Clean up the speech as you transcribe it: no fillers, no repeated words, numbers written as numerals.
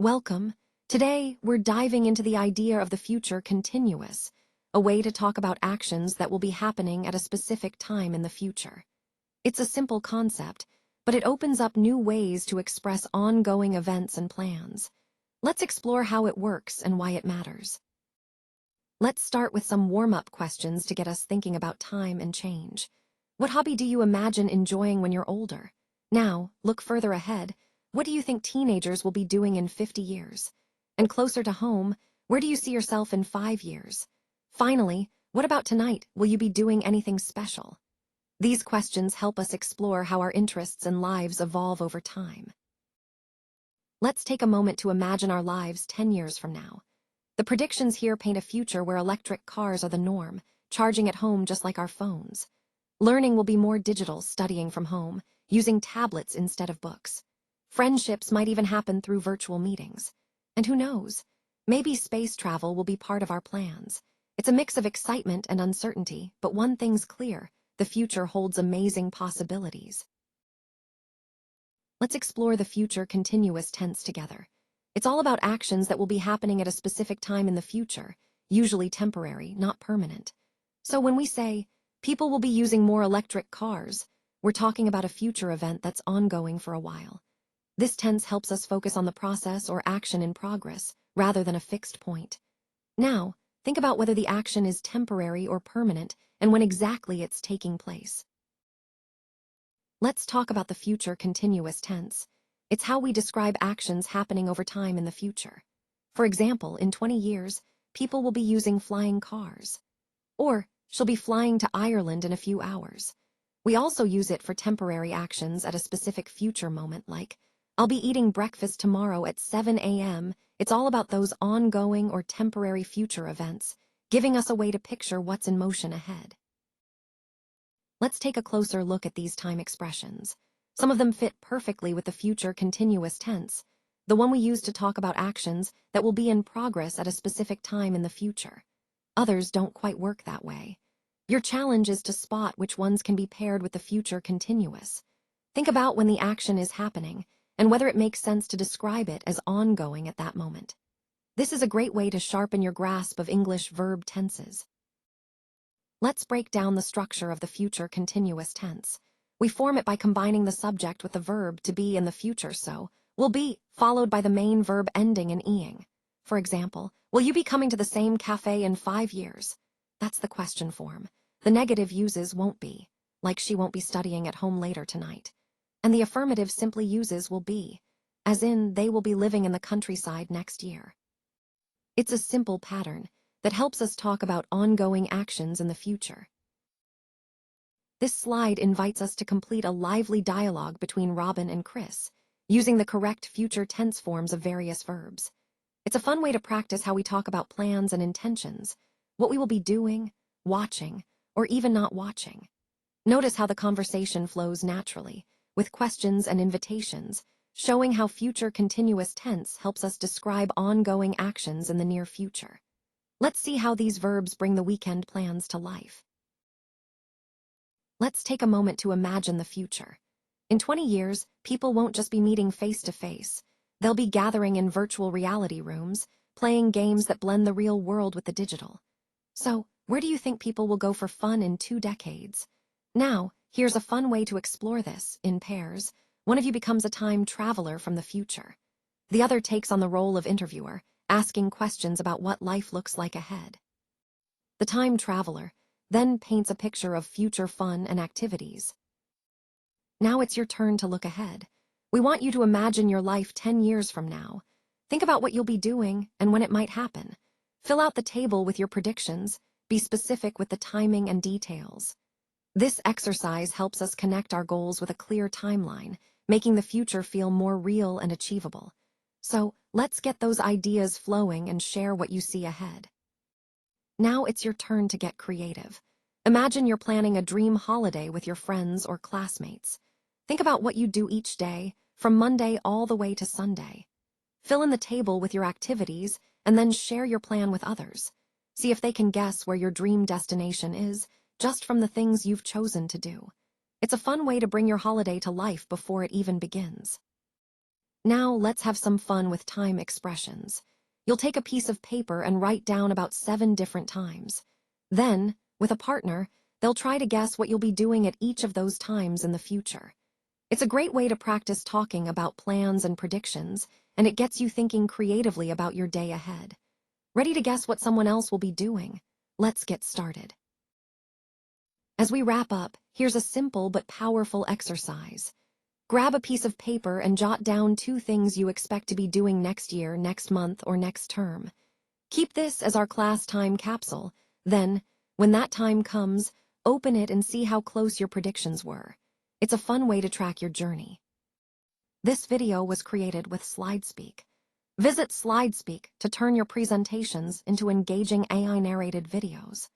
Welcome. Today, we're diving into the idea of the future continuous, a way to talk about actions that will be happening at a specific time in the future. It's a simple concept, but it opens up new ways to express ongoing events and plans. Let's explore how it works and why it matters. Let's start with some warm-up questions to get us thinking about time and change. What hobby do you imagine enjoying when you're older? Now, look further ahead. What do you think teenagers will be doing in 50 years? And closer to home, where do you see yourself in 5 years? Finally, what about tonight? Will you be doing anything special? These questions help us explore how our interests and lives evolve over time. Let's take a moment to imagine our lives 10 years from now. The predictions here paint a future where electric cars are the norm, charging at home just like our phones. Learning will be more digital, studying from home, using tablets instead of books. Friendships might even happen through virtual meetings. And who knows? Maybe space travel will be part of our plans. It's a mix of excitement and uncertainty, but one thing's clear: the future holds amazing possibilities. Let's explore the future continuous tense together. It's all about actions that will be happening at a specific time in the future, usually temporary, not permanent. So when we say, people will be using more electric cars, we're talking about a future event that's ongoing for a while. This tense helps us focus on the process or action in progress, rather than a fixed point. Now, think about whether the action is temporary or permanent, and when exactly it's taking place. Let's talk about the future continuous tense. It's how we describe actions happening over time in the future. For example, in 20 years, people will be using flying cars. Or, she'll be flying to Ireland in a few hours. We also use it for temporary actions at a specific future moment, like, I'll be eating breakfast tomorrow at 7 a.m. It's all about those ongoing or temporary future events, giving us a way to picture what's in motion ahead. Let's take a closer look at these time expressions. Some of them fit perfectly with the future continuous tense, the one we use to talk about actions that will be in progress at a specific time in the future. Others don't quite work that way. Your challenge is to spot which ones can be paired with the future continuous. Think about when the action is happening, and whether it makes sense to describe it as ongoing at that moment. This is a great way to sharpen your grasp of English verb tenses. Let's break down the structure of the future continuous tense. We form it by combining the subject with the verb to be in the future, so will be, followed by the main verb ending in ing. For example, will you be coming to the same cafe in 5 years? That's the question form. The negative uses won't be, like she won't be studying at home later tonight. And the affirmative simply uses will be, as in they will be living in the countryside next year. It's a simple pattern that helps us talk about ongoing actions in the future. This slide invites us to complete a lively dialogue between Robin and Chris, using the correct future tense forms of various verbs. It's a fun way to practice how we talk about plans and intentions, what we will be doing, watching, or even not watching. Notice how the conversation flows naturally, with questions and invitations, showing how future continuous tense helps us describe ongoing actions in the near future. Let's see how these verbs bring the weekend plans to life. Let's take a moment to imagine the future. In 20 years, people won't just be meeting face-to-face. They'll be gathering in virtual reality rooms, playing games that blend the real world with the digital. So, where do you think people will go for fun in 2 decades? Now, here's a fun way to explore this, in pairs. One of you becomes a time traveler from the future. The other takes on the role of interviewer, asking questions about what life looks like ahead. The time traveler then paints a picture of future fun and activities. Now it's your turn to look ahead. We want you to imagine your life 10 years from now. Think about what you'll be doing and when it might happen. Fill out the table with your predictions. Be specific with the timing and details. This exercise helps us connect our goals with a clear timeline, making the future feel more real and achievable. So, let's get those ideas flowing and share what you see ahead. Now it's your turn to get creative. Imagine you're planning a dream holiday with your friends or classmates. Think about what you do each day, from Monday all the way to Sunday. Fill in the table with your activities and then share your plan with others. See if they can guess where your dream destination is, just from the things you've chosen to do. It's a fun way to bring your holiday to life before it even begins. Now let's have some fun with time expressions. You'll take a piece of paper and write down about 7 different times. Then, with a partner, they'll try to guess what you'll be doing at each of those times in the future. It's a great way to practice talking about plans and predictions, and it gets you thinking creatively about your day ahead. Ready to guess what someone else will be doing? Let's get started. As we wrap up, here's a simple but powerful exercise. Grab a piece of paper and jot down 2 things you expect to be doing next year, next month, or next term. Keep this as our class time capsule. Then, when that time comes, open it and see how close your predictions were. It's a fun way to track your journey. This video was created with SlideSpeak. Visit SlideSpeak to turn your presentations into engaging AI-narrated videos.